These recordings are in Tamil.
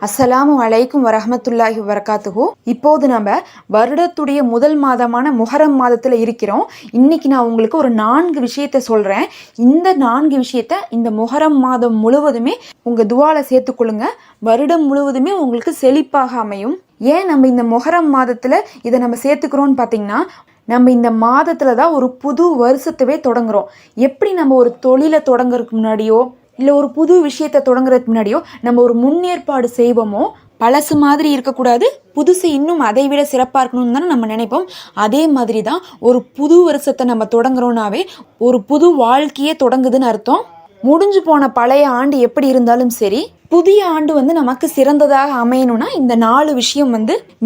அஸ்ஸலாமு அலைக்கும் வரஹமத்துல்லாஹி வபரகாத்துஹு. இப்போது நம்ம வருடத்துடைய முதல் மாதமான முஹரம் மாதத்தில் இருக்கிறோம். இன்னைக்கு நான் உங்களுக்கு ஒரு 4 விஷயத்தை சொல்கிறேன். இந்த 4 விஷயத்த இந்த முஹரம் மாதம் முழுவதுமே உங்கள் துவால சேர்த்துக்கொள்ளுங்க. வருடம் முழுவதுமே உங்களுக்கு செழிப்பாக அமையும். ஏன் நம்ம இந்த முஹரம் மாதத்தில் இதை நம்ம சேர்த்துக்கிறோன்னு பார்த்தீங்கன்னா, நம்ம இந்த மாதத்தில் தான் ஒரு புது வருஷத்தவே தொடங்குறோம். எப்படி நம்ம ஒரு தொழிலை தொடங்குறதுக்கு முன்னாடியோ இல்லை ஒரு புது விஷயத்தை தொடங்குறதுக்கு முன்னாடியோ நம்ம ஒரு முன்னேற்பாடு செய்வோமோ, பழசு மாதிரி இருக்கக்கூடாது, புதுசு இன்னும் அதை விட சிறப்பாக இருக்கணும்னு தானே நம்ம நினைப்போம். அதே மாதிரி தான் ஒரு புது வருஷத்தை நம்ம தொடங்குறோம்னாவே ஒரு புது வாழ்க்கையே தொடங்குதுன்னு அர்த்தம். முடிஞ்சு போன பழைய ஆண்டு எப்படி இருந்தாலும் சரி, புதிய ஆண்டு நமக்கு சிறந்ததாக அமையணும்னா இந்த 4 விஷயம்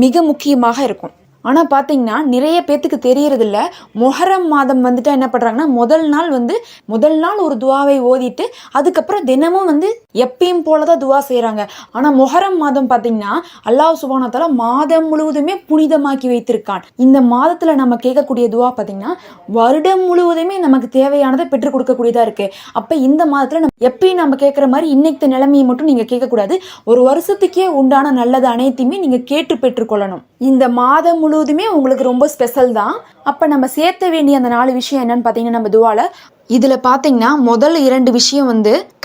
மிக முக்கியமாக இருக்கும். ஆனால் பார்த்தீங்கன்னா நிறைய பேத்துக்கு தெரியறதில்ல. முஹரம் மாதம் என்ன பண்ணுறாங்கன்னா, முதல் நாள் ஒரு துவாவை ஓதிட்டு அதுக்கப்புறம் தினமும் எப்பயும் போல தான் துவா செய்கிறாங்க. ஆனால் முஹரம் மாதம் பார்த்தீங்கன்னா அல்லாஹ் சுப்ஹானஹு வ தஆலா மாதம் முழுவதுமே புனிதமாக்கி வைத்திருக்கான். இந்த மாதத்தில் நம்ம கேட்கக்கூடிய துவா பார்த்தீங்கன்னா வருடம் முழுவதுமே நமக்கு தேவையானதை பெற்றுக் கொடுக்கக்கூடியதாக இருக்குது. அப்போ இந்த மாதத்தில் எப்பயும் நம்ம கேட்குற மாதிரி இன்னைக்கு நிலைமையை மட்டும் நீங்கள் கேட்கக்கூடாது. ஒரு வருஷத்துக்கே உண்டான நல்லது அனைத்தையுமே நீங்கள் கேட்டு பெற்றுக்கொள்ளணும். இந்த மாதம் முழுவதுமே உங்களுக்கு ரொம்ப ஸ்பெஷல் தான். அப்போ நம்ம சேர்த்த வேண்டிய அந்த 4 விஷயம் என்னன்னு பார்த்தீங்கன்னா, நம்ம துவால இதில் பார்த்தீங்கன்னா முதல் 2 விஷயம்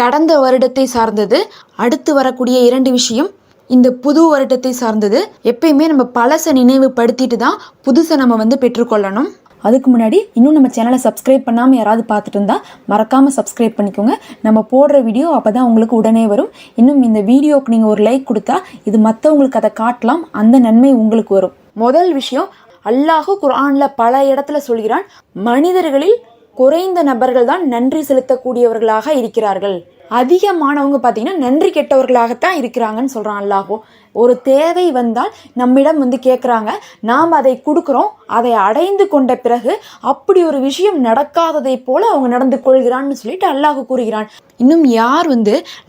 கடந்த வருடத்தை சார்ந்தது. அடுத்து வரக்கூடிய 2 விஷயம் இந்த புது வருடத்தை சார்ந்தது. எப்பயுமே நம்ம பழசை நினைவுபடுத்திட்டு தான் புதுசை நம்ம பெற்றுக்கொள்ளணும். அதுக்கு முன்னாடி இன்னும் நம்ம சேனலை சப்ஸ்கிரைப் பண்ணாமல் யாராவது பார்த்துட்டு இருந்தால் மறக்காமல் சப்ஸ்கிரைப் பண்ணிக்கோங்க. நம்ம போடுற வீடியோ அப்போ தான் உங்களுக்கு உடனே வரும். இன்னும் இந்த வீடியோவுக்கு நீங்கள் ஒரு லைக் கொடுத்தா இது மற்றவங்களுக்கு அதை காட்டலாம், அந்த நன்மை உங்களுக்கு வரும். முதல் விஷயம், அல்லாஹ் குர்ஆனில் பல இடத்துல சொல்கிறான், மனிதர்களில் குறைந்த நபர்கள் தான் நன்றி செலுத்தக்கூடியவர்களாக இருக்கிறார்கள். அதிகமானவங்க பார்த்தீங்கன்னா நன்றி கெட்டவர்களாகத்தான் இருக்கிறாங்கன்னு சொல்கிறான் அல்லாஹ். ஒரு தேவை வந்தால் நம்மிடம் கேட்குறாங்க, நாம் அதை கொடுக்குறோம். அதை அடைந்து கொண்ட பிறகு அப்படி ஒரு விஷயம் நடக்காததை போல அவங்க நடந்து கொள்கிறான்னு சொல்லிட்டு அல்லாஹ் கூறுகிறான். இன்னும் யார்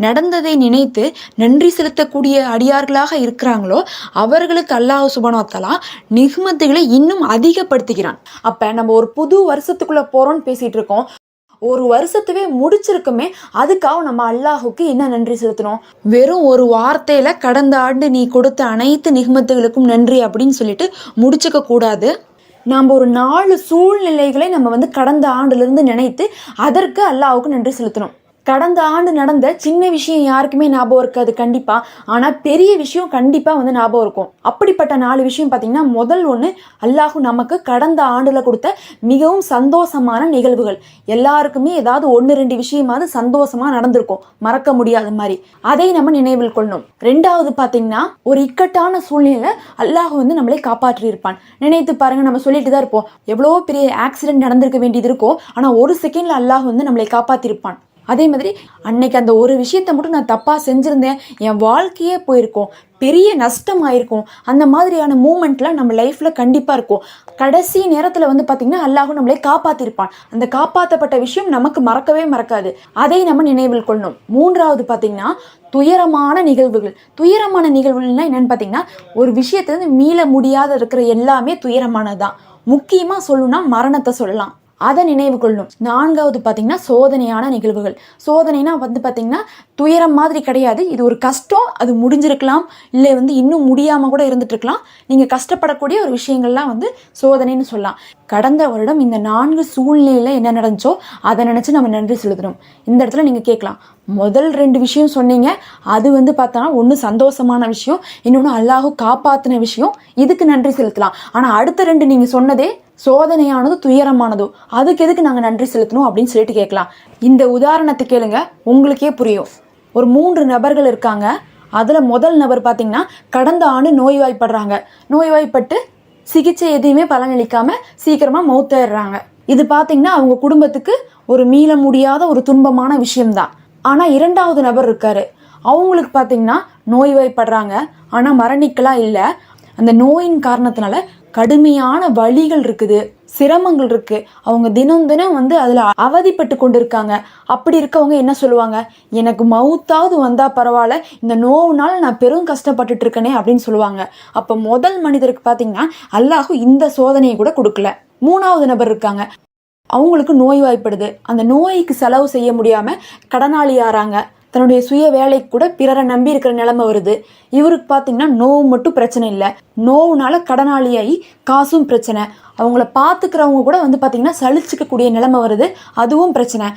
நடந்ததை நினைத்து நன்றி செலுத்தக்கூடிய அடியார்களாக இருக்கிறாங்களோ அவர்களுக்கு அல்லாஹ் சுப்ஹானஹு வ தஆலா நிஹ்மத்துகளை இன்னும் அதிகப்படுத்துகிறான். அப்போ நம்ம ஒரு புது வருஷத்துக்குள்ளே போகிறோன்னு பேசிகிட்டு இருக்கோம். ஒரு வருஷத்துவே முடிச்சிருக்குமே, அதுக்காக நம்ம அல்லாஹுக்கு என்ன நன்றி செலுத்தணும்? வெறும் ஒரு வார்த்தையில கடந்த ஆண்டு நீ கொடுத்த அனைத்து நிஹ்மத்துகளுக்கும் நன்றி அப்படின்னு சொல்லிட்டு முடிச்சுக்க கூடாது. நாம் ஒரு 4 சூழ்நிலைகளை நம்ம கடந்த ஆண்டுலேருந்து நினைத்து அதற்கு அல்லாஹுக்கு நன்றி செலுத்தணும். கடந்த ஆண்டு நடந்த சின்ன விஷயம் யாருக்குமே ஞாபகம் இருக்காது கண்டிப்பாக, ஆனால் பெரிய விஷயம் கண்டிப்பாக ஞாபகம் இருக்கும். அப்படிப்பட்ட 4 விஷயம் பார்த்தீங்கன்னா, முதல் ஒன்று, அல்லாஹ் நமக்கு கடந்த ஆண்டில் கொடுத்த மிகவும் சந்தோஷமான நிகழ்வுகள். எல்லாருக்குமே ஏதாவது 1-2 விஷயமாவது சந்தோஷமாக நடந்திருக்கும், மறக்க முடியாத மாதிரி. அதை நம்ம நினைவில் கொள்ளணும். 2வது பார்த்தீங்கன்னா, ஒரு இக்கட்டான சூழ்நிலையில் அல்லாஹ் நம்மளை காப்பாற்றி இருப்பான். நினைத்து பாருங்க, நம்ம சொல்லிட்டு தான் இருப்போம் எவ்வளோ பெரிய ஆக்சிடென்ட் நடந்திருக்க வேண்டியது இருக்கும், ஆனால் ஒரு செகண்டில் அல்லாஹ் நம்மளை காப்பாற்றிருப்பான். அதே மாதிரி அன்னைக்கு அந்த ஒரு விஷயத்தை மட்டும் நான் தப்பாக செஞ்சுருந்தேன், என் வாழ்க்கையே போயிருக்கும், பெரிய நஷ்டம் ஆயிருக்கும். அந்த மாதிரியான மூமெண்ட்லாம் நம்ம லைஃப்பில் கண்டிப்பாக இருக்கும். கடைசி நேரத்தில் பார்த்திங்கன்னா அல்லாஹ் நம்மளை காப்பாற்றிருப்பான். அந்த காப்பாற்றப்பட்ட விஷயம் நமக்கு மறக்கவே மறக்காது. அதை நம்ம நினைவில் கொள்ளணும். 3வது பார்த்திங்கன்னா, துயரமான நிகழ்வுகள். துயரமான நிகழ்வுகள்னா என்னென்னு பார்த்திங்கன்னா, ஒரு விஷயத்துலேருந்து மீள முடியாத இருக்கிற எல்லாமே துயரமானது தான். முக்கியமாக சொல்லணும்னா மரணத்தை சொல்லலாம், அதை நினைவு கொள்ளணும். 4வது பார்த்தீங்கன்னா சோதனையான நிகழ்வுகள். சோதனைனா பார்த்தீங்கன்னா துயரம் மாதிரி கிடையாது, இது ஒரு கஷ்டம், அது முடிஞ்சிருக்கலாம், இல்லை இன்னும் முடியாமல் கூட இருந்துட்டு இருக்கலாம். நீங்கள் கஷ்டப்படக்கூடிய ஒரு விஷயங்கள்லாம் சோதனைன்னு சொல்லலாம். கடந்த வருடம் இந்த 4 சூழ்நிலையில் என்ன நடந்துச்சோ அதை நினச்சி நம்ம நன்றி செலுத்தணும். இந்த இடத்துல நீங்கள் கேட்கலாம், முதல் 2 விஷயம் சொன்னீங்க, அது பார்த்தோன்னா ஒன்று சந்தோஷமான விஷயம், இன்னொன்று அல்லாஹ் காப்பாற்றின விஷயம், இதுக்கு நன்றி செலுத்தலாம். ஆனால் அடுத்த 2 நீங்கள் சொன்னதே சோதனையானது துயரமானதோ, அதுக்கு எதுக்கு நாங்கள் நன்றி செலுத்தணும் அப்படின்னு சொல்லிட்டு கேட்கலாம். இந்த உதாரணத்தை கேளுங்க, உங்களுக்கே புரியும். ஒரு 3 நபர்கள் இருக்காங்க. அதில் முதல் நபர் பார்த்தீங்கன்னா கடந்த ஆண்டு நோய்வாய்ப்படுறாங்க. நோய்வாய்ப்பட்டு சிகிச்சை எதையுமே பலனளிக்காமல் சீக்கிரமாக மௌத்தாயிடுறாங்க. இது பார்த்தீங்கன்னா அவங்க குடும்பத்துக்கு ஒரு மீள முடியாத ஒரு துன்பமான விஷயம்தான். ஆனால் 2வது நபர் இருக்காரு, அவங்களுக்கு பார்த்தீங்கன்னா நோய்வாய்ப்படுறாங்க, ஆனால் மரணிக்கலாம் இல்லை. அந்த நோயின் காரணத்தினால கடுமையான வலிகள் இருக்குது, சிரமங்கள் இருக்கு. அவங்க தினம் தினம் அதில் அவதிப்பட்டு கொண்டு இருக்காங்க. அப்படி இருக்கவங்க என்ன சொல்லுவாங்க, எனக்கு மவுத்தாவது வந்தா பரவாயில்ல, இந்த நோவுனால நான் பெரும் கஷ்டப்பட்டுட்டு இருக்கேனே அப்படின்னு சொல்லுவாங்க. அப்போ முதல் மனிதருக்கு பார்த்தீங்கன்னா அல்லாஹ் இந்த சோதனையை கூட கொடுக்கல. 3வது நபர் இருக்காங்க, அவங்களுக்கு நோய்வாய்ப்படுது, அந்த நோய்க்கு செலவு செய்ய முடியாம கடனாளி ஆறாங்க. தன்னுடைய சுய வேலைக்கு கூட பிறரை நம்பி இருக்கிற நிலைமை வருது. இவருக்கு பார்த்தீங்கன்னா நோவு மட்டும் பிரச்சனை இல்லை, நோவுனால கடனாளியாகி காசும் பிரச்சனை. அவங்கள பார்த்துக்கிறவங்க கூட வந்து பார்த்தீங்கன்னா சலிச்சுக்கக்கூடிய நிலைமை வருது, அதுவும் பிரச்சனை.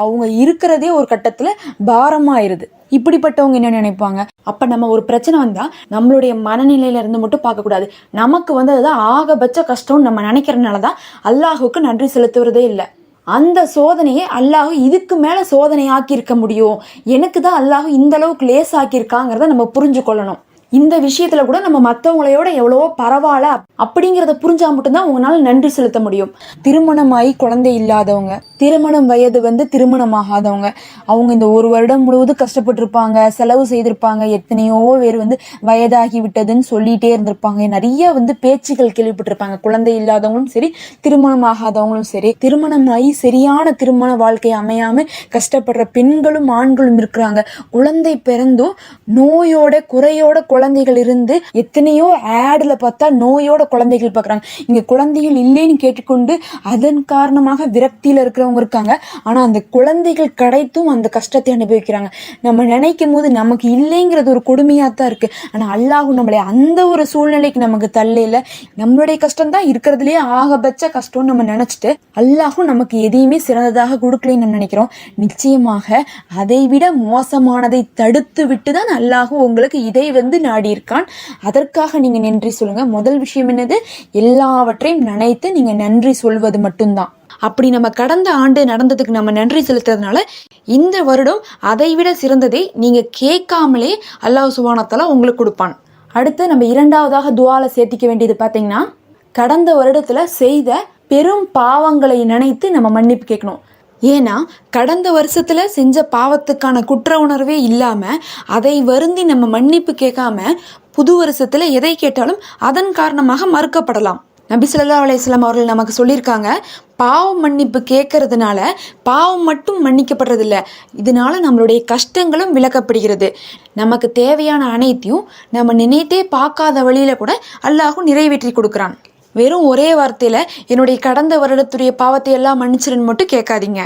அவங்க இருக்கிறதே ஒரு கட்டத்தில் பாரமாயிருது. இப்படிப்பட்டவங்க என்ன நினைப்பாங்க? அப்ப நம்ம ஒரு பிரச்சனை வந்தா நம்மளுடைய மனநிலையில இருந்து மட்டும் பார்க்கக்கூடாது, நமக்கு வந்து அதுதான் ஆகபட்ச கஷ்டம்னு நம்ம நினைக்கிறதுனாலதான் அல்லாஹுக்கு நன்றி செலுத்துவதே இல்லை. அந்த சோதனையை அல்லாஹ் இதுக்கு மேல சோதனை ஆக்கியிருக்க முடியும், எனக்கு தான் அல்லாஹ் இந்த அளவுக்கு லேஸ் ஆக்கியிருக்காங்கிறத நம்ம புரிஞ்சு கொள்ளணும். இந்த விஷயத்துல கூட நம்ம மற்றவங்களையோட எவ்வளவோ பரவாயில்ல அப்படிங்கிறத புரிஞ்சா மட்டும்தான் உங்களால நன்றி செலுத்த முடியும். திருமணமாகி குழந்தை இல்லாதவங்க, திருமணம் வயது வந்து திருமணமாகாதவங்க, அவங்க இந்த ஒரு வருடம் முழுவதும் கஷ்டப்பட்டிருப்பாங்க, செலவு செய்திருப்பாங்க, எத்தனையோ பேர் வந்து வயதாகி விட்டதுன்னு சொல்லிட்டே இருந்திருப்பாங்க, நிறைய வந்து பேச்சுகள் கேள்விப்பட்டிருப்பாங்க. குழந்தை இல்லாதவங்களும் சரி, திருமணம் ஆகாதவங்களும் சரி, திருமணமாகி சரியான திருமண வாழ்க்கை அமையாம கஷ்டப்படுற பெண்களும் ஆண்களும் இருக்கிறாங்க. குழந்தை பிறந்தும் நோயோட குறையோட குழந்தைகள் இருந்து எத்தனையோ ஆட்ல பார்த்தா நோயோட குழந்தைகள் பார்க்குறாங்க. இங்க குழந்தைகள் இல்லைன்னு கேட்டுக்கொண்டு அதன் காரணமாக விரக்தியில இருக்கிறவங்க இருக்காங்க. ஆனா அந்த குழந்தைகள் கிடைத்தும் அந்த கஷ்டத்தை அனுபவிக்கிறாங்க. நம்ம நினைக்கும் போது நமக்கு இல்லைங்கிறது ஒரு கொடுமையா தான் இருக்கு. ஆனா அல்லாஹ் நம்மளை அந்த ஒரு சூழ்நிலைக்கு நமக்கு தள்ளையில, நம்மளுடைய கஷ்டம் தான் இருக்கிறதுலயே ஆகபட்ச கஷ்டம்னு நம்ம நினைச்சிட்டு அல்லாஹும் நமக்கு எதையுமே சிறந்ததாக கொடுக்கலன்னு நம்ம நினைக்கிறோம். நிச்சயமாக அதை விட மோசமானதை தடுத்து விட்டுதான் அல்லாஹ் உங்களுக்கு இதை வந்து நாடி இருக்கான். அதற்காக நீங்க நன்றி சொல்லுங்க. முதல் விஷயம் என்னது? எல்லாவற்றையும் நினைத்து நீங்க நன்றி சொல்வது மட்டும்தான். அப்படி நம்ம கடந்த ஆண்டு நடந்ததுக்கு நம்ம நன்றி செலுத்துறதுனால இந்த வருடம் அதை விட சிறந்ததை நீங்க கேட்காமலே அல்லாஹ் சுப்ஹானஹு வ தஆலா உங்களுக்கு கொடுப்பான். அடுத்து நம்ம இரண்டாவதாக துஆல சேர்த்திக்க வேண்டியது பாத்தீங்கன்னா, கடந்த வருடத்துல செய்த பெரும் பாவங்களை நினைத்து நம்ம மன்னிப்பு கேட்கணும். ஏன்னா கடந்த வருஷத்துல செஞ்ச பாவத்துக்கான குற்ற உணர்வே இல்லாம அதை வருந்தி நம்ம மன்னிப்பு கேட்காம புது வருஷத்துல எதை கேட்டாலும் அதன் காரணமாக மறுக்கப்படலாம். நபி ஸல்லல்லாஹு அலைஹி வஸல்லம் அவர்கள் நமக்கு சொல்லியிருக்காங்க, பாவம் மன்னிப்பு கேட்கறதுனால பாவம் மட்டும் மன்னிக்கப்படுறது இல்லை, இதனால நம்மளுடைய கஷ்டங்களும் விலக்கப்படுகிறது. நமக்கு தேவையான அனைத்தையும் நம்ம நினைத்தே பார்க்காத வழியில கூட அல்லாஹ் நிறைவேற்றி கொடுக்குறான். வெறும் ஒரே வார்த்தையில என்னுடைய கடந்த வருடத்துடைய பாவத்தை எல்லாம் மன்னிச்சிருன்னு மட்டும் கேட்காதீங்க.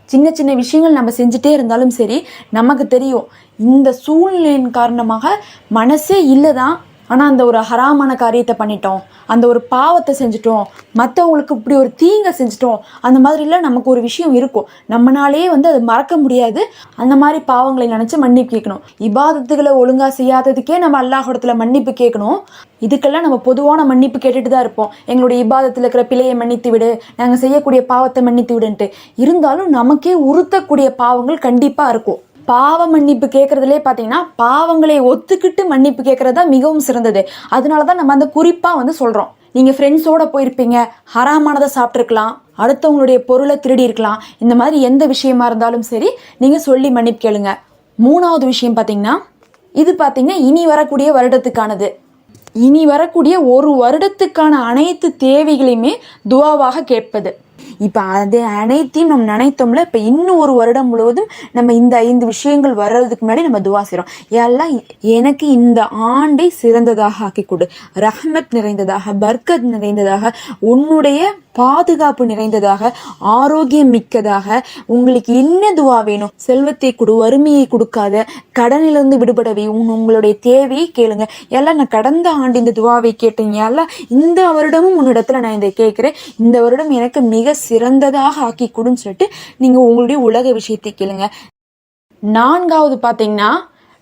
சின்ன சின்ன விஷயங்கள் நம்ம செஞ்சுட்டே இருந்தாலும் சரி, நமக்கு தெரியும் இந்த சூழ்நிலையின் காரணமாக மனசே இல்லைதான், ஆனால் அந்த ஒரு ஹராமான காரியத்தை பண்ணிட்டோம், அந்த ஒரு பாவத்தை செஞ்சுட்டோம், மற்றவங்களுக்கு இப்படி ஒரு தீங்கை செஞ்சுட்டோம், அந்த மாதிரிலாம் நமக்கு ஒரு விஷயம் இருக்கும். நம்மளாலே வந்து அது மறக்க முடியாது. அந்த மாதிரி பாவங்களை நினச்சி மன்னிப்பு கேட்கணும். இபாதத்துகளை ஒழுங்காக செய்யாததுக்கே நம்ம அல்லாஹ்விடத்துல மன்னிப்பு கேட்கணும். இதுக்கெல்லாம் நம்ம பொதுவான மன்னிப்பு கேட்டுட்டு தான் இருப்போம். எங்களுடைய இபாதத்தில் இருக்கிற பிழையை மன்னித்து விடு, நாங்கள் செய்யக்கூடிய பாவத்தை மன்னித்து விடுன்ட்டு. இருந்தாலும் நமக்கே உறுத்தக்கூடிய பாவங்கள் கண்டிப்பாக இருக்கும். பாவ மன்னிப்பு கேட்கறதுலே பார்த்தீங்கன்னா பாவங்களை ஒத்துக்கிட்டு மன்னிப்பு கேட்கறதா மிகவும் சிறந்தது. அதனால தான் நம்ம அந்த குறிப்பாக வந்து சொல்கிறோம். நீங்கள் ஃப்ரெண்ட்ஸோட போயிருப்பீங்க, ஹராமானதை சாப்பிட்ருக்கலாம், அடுத்தவங்களுடைய பொருளை திருடி இருக்கலாம், இந்த மாதிரி எந்த விஷயமா இருந்தாலும் சரி நீங்கள் சொல்லி மன்னிப்பு கேளுங்க. மூணாவது விஷயம் பார்த்தீங்கன்னா, இது பார்த்தீங்கன்னா இனி வரக்கூடிய வருடத்துக்கானது. இனி வரக்கூடிய ஒரு வருடத்துக்கான அனைத்து தேவைகளையுமே துஆவாக கேட்பது. இப்போ அது அனைத்தையும் நம்ம நினைத்தோம்ல, இப்போ இன்னும் ஒரு வருடம் முழுவதும் நம்ம இந்த 5 விஷயங்கள் வர்றதுக்கு முன்னாடி நம்ம துவா செய்கிறோம். எல்லாம் எனக்கு இந்த ஆண்டை சிறந்ததாக ஆக்கி கொடு, ரஹ்மத் நிறைந்ததாக, பர்கத் நிறைந்ததாக, உன்னுடைய பாதுகாப்பு நிறைந்ததாக, ஆரோக்கியம் மிக்கதாக, உங்களுக்கு என்ன துவா வேணும், செல்வத்தை கொடு, வறுமையை கொடுக்காத, கடனிலிருந்து விடுபடவே, உங்களுடைய தேவையை கேளுங்க. எல்லாம் நான் கடந்த ஆண்டு இந்த துவாவை கேட்டேன், எல்லாம் இந்த வருடமும் உன்னிடத்துல நான் இதை கேட்கிறேன், இந்த வருடம் எனக்கு மிக சிறந்ததாக ஆக்கி கொடுன்னு சொல்லிட்டு நீங்க உங்களுடைய உலக விஷயத்தை கேளுங்க. நான்காவது பாத்தீங்கன்னா,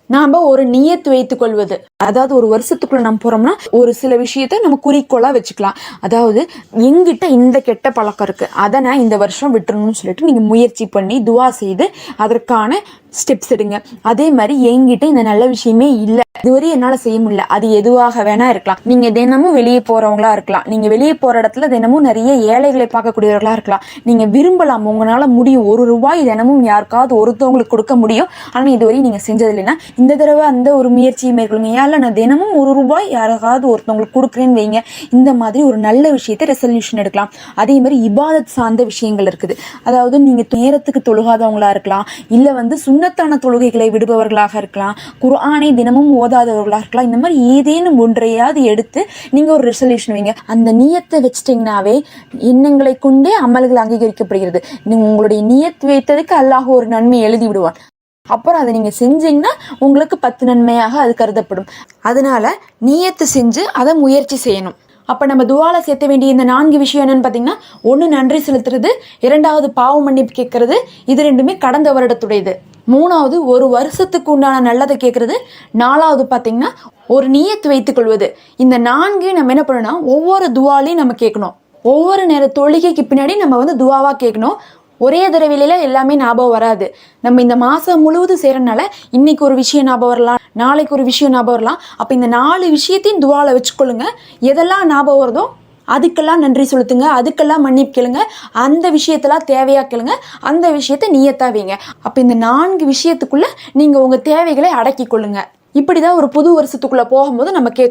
நாம ஒரு நியத்து வைத்துக் கொள்வது. அதாவது ஒரு வருஷத்துக்குள்ள நம்ம போறோம்னா ஒரு சில விஷயத்த நம்ம குறிக்கோளா வச்சுக்கலாம். அதாவது எங்கிட்ட இந்த கெட்ட பழக்கம் இருக்கு, அதை நான் இந்த வருஷம் விட்டுறணும்னு சொல்லிட்டு நீங்க முயற்சி பண்ணி துவா செய்து அதற்கான ஸ்டெப்ஸ் எடுங்க. அதே மாதிரி என்கிட்ட இந்த நல்ல விஷயமே இல்லை, இதுவரை என்னால செய்ய முடியல, அது எதுவாக வேணா இருக்கலாம். நீங்க தினமும் வெளியே போறவங்களா இருக்கலாம், நீங்க வெளியே போற இடத்துல தினமும் நிறைய ஏழைகளை பார்க்கக்கூடியவர்களா இருக்கலாம். நீங்க விரும்பலாம், உங்களால முடியும், ₹1 தினமும் யாருக்காவது ஒருத்தவங்களுக்கு கொடுக்க முடியும், ஆனா இதுவரை நீங்க செஞ்சது இல்லைன்னா இந்த தடவை அந்த ஒரு முயற்சியை மேற்கொள்ளுங்க. ஏன்ல நான் தினமும் ₹1 யாராவது ஒருத்தவங்களுக்கு கொடுக்குறேன்னு வைங்க. இந்த மாதிரி ஒரு நல்ல விஷயத்தை ரெசல்யூஷன் எடுக்கலாம். அதே மாதிரி இபாதத் சார்ந்த விஷயங்கள் இருக்குது. அதாவது நீங்க நேரத்துக்கு தொழுகாதவங்களா இருக்கலாம், இல்ல வந்து சுன்னத்தான தொழுகைகளை விடுபவர்களாக இருக்கலாம், குர்ஆனை தினமும் ஓதாதவர்களாக இருக்கலாம். இந்த மாதிரி ஏதேனும் ஒன்றையாவது எடுத்து நீங்க ஒரு ரெசல்யூஷன் வைங்க. அந்த நியத்தை வச்சிட்டீங்கன்னாவே எண்ணங்களை கொண்டே அமல்கள் அங்கீகரிக்கப்படுகிறது. நீங்க உங்களுடைய நியத் வைத்ததுக்கு அல்லாஹ் ஒரு நன்மை எழுதி விடுவான். அப்புறம் அதை நீங்கள் செஞ்சீங்கன்னா உங்களுக்கு 10 நன்மையாக அது கருதப்படும். அதனால நியத்து செஞ்சு அதை முயற்சி செய்யணும். அப்போ நம்ம துவால சேர்த்த வேண்டிய இந்த 4 விஷயம் என்னன்னு பார்த்தீங்கன்னா, 1 நன்றி செலுத்துறது, 2வது பாவ மன்னிப்பு கேட்கறது, இது 2மே கடந்த வருடத்துடையது. 3வது ஒரு வருஷத்துக்கு உண்டான நல்லதை கேட்கறது, 4வது பார்த்தீங்கன்னா ஒரு நியத்து வைத்துக் கொள்வது. இந்த 4 நம்ம என்ன பண்ணணும்னா ஒவ்வொரு துவாலையும் நம்ம கேட்கணும். ஒவ்வொரு நேர தொழுகைக்கு பின்னாடி நம்ம துவாவா கேட்கணும். ஒரே தடவையில எல்லாமே ஞாபகம் வராது. நம்ம இந்த மாதம் முழுவதும் செய்கிறனால இன்னைக்கு ஒரு விஷயம் ஞாபகம் வரலாம், நாளைக்கு ஒரு விஷயம் ஞாபகம் வரலாம். அப்போ இந்த 4 விஷயத்தையும் துவால வச்சுக்கொள்ளுங்க. எதெல்லாம் ஞாபகம் வருதோ அதுக்கெல்லாம் நன்றி செலுத்துங்க, அதுக்கெல்லாம் மன்னிப்பு கேளுங்க, அந்த விஷயத்தெல்லாம் தேவையா கேளுங்க, அந்த விஷயத்த நியத்தா வைங்க. அப்போ இந்த 4 விஷயத்துக்குள்ள நீங்கள் உங்கள் தேவைகளை அடக்கி கொள்ளுங்க. இப்படி தான் ஒரு புது வருஷத்துக்குள்ளே போகும்போது நம்ம கேட்கணும்.